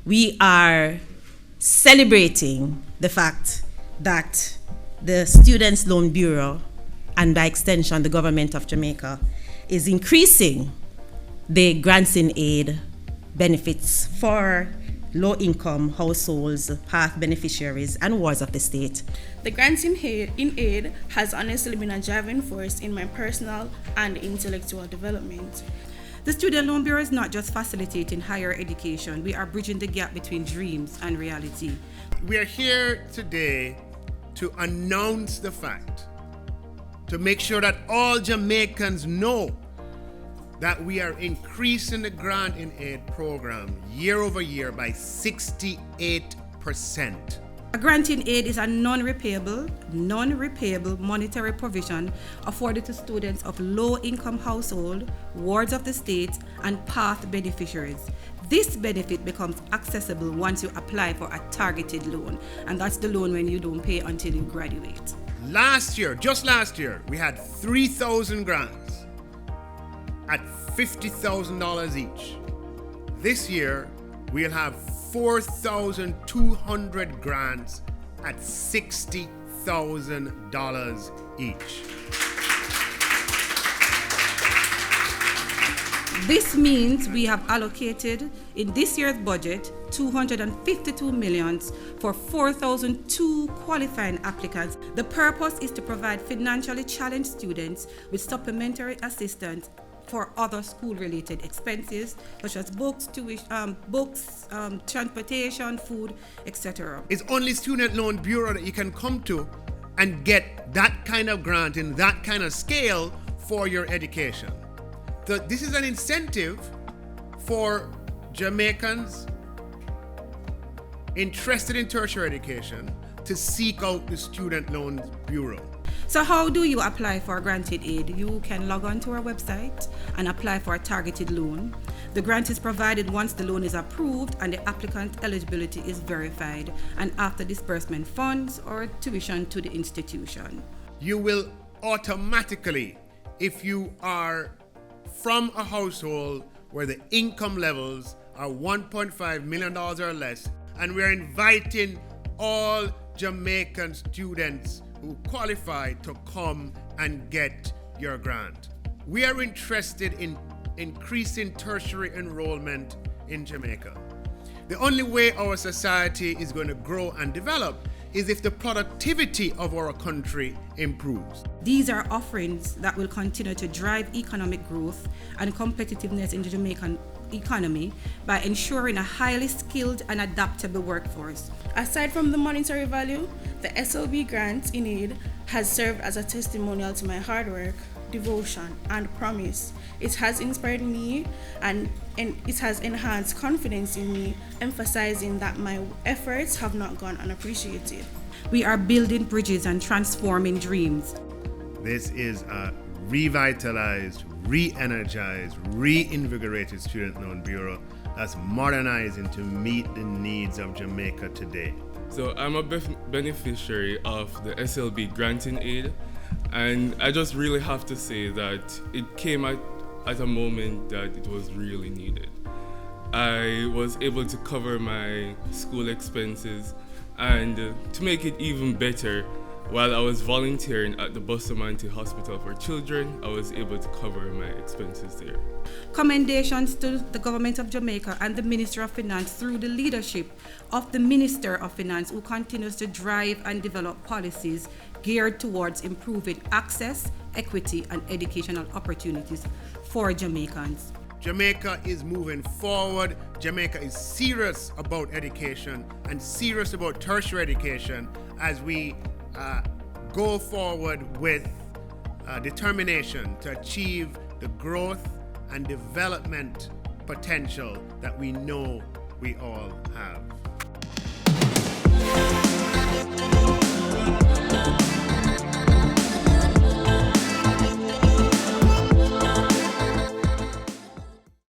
we are celebrating the fact that the Students' Loan Bureau, and by extension the government of Jamaica, is increasing the grants in aid benefits for low-income households, path beneficiaries, and wards of the state. The grants in aid has honestly been a driving force in my personal and intellectual development. The Student Loan Bureau is not just facilitating higher education, we are bridging the gap between dreams and reality. We are here today to announce the fact, to make sure that all Jamaicans know that we are increasing the grant in aid program year over year by 68%. A grant in aid is a non-repayable monetary provision afforded to students of low-income household, wards of the state, and path beneficiaries. This benefit becomes accessible once you apply for a targeted loan, and that's the loan when you don't pay until you graduate. Just last year, we had 3,000 grants at $50,000 each. This year, we'll have 4,200 grants at $60,000 each. This means we have allocated in this year's budget $252 million for 4,002 qualifying applicants. The purpose is to provide financially challenged students with supplementary assistance for other school-related expenses such as books, transportation, food, etc. It's only Student Loan Bureau that you can come to and get that kind of grant in that kind of scale for your education. This is an incentive for Jamaicans interested in tertiary education to seek out the Student Loan Bureau. So how do you apply for granted aid? You can log on to our website and apply for a targeted loan. The grant is provided once the loan is approved and the applicant's eligibility is verified, and after disbursement funds or tuition to the institution. You will automatically, if you are from a household where the income levels are $1.5 million or less, and we're inviting all Jamaican students who qualify to come and get your grant. We are interested in increasing tertiary enrollment in Jamaica. The only way our society is going to grow and develop is if the productivity of our country improves. These are offerings that will continue to drive economic growth and competitiveness in the Jamaican economy by ensuring a highly skilled and adaptable workforce. Aside from the monetary value, the SLB grant in aid has served as a testimonial to my hard work, devotion, and promise. It has inspired me and it has enhanced confidence in me, emphasizing that my efforts have not gone unappreciated. We are building bridges and transforming dreams. This is a revitalized, re-energized, reinvigorated Student Loan Bureau that's modernizing to meet the needs of Jamaica today. So I'm a beneficiary of the SLB grant in aid, and I just really have to say that it came at a moment that it was really needed. I was able to cover my school expenses, and to make it even better, while I was volunteering at the Bustamante Hospital for Children, I was able to cover my expenses there. Commendations to the Government of Jamaica and the Minister of Finance through the leadership of the Minister of Finance, who continues to drive and develop policies geared towards improving access, equity, and educational opportunities for Jamaicans. Jamaica is moving forward. Jamaica is serious about education and serious about tertiary education as we go forward with determination to achieve the growth and development potential that we know we all have.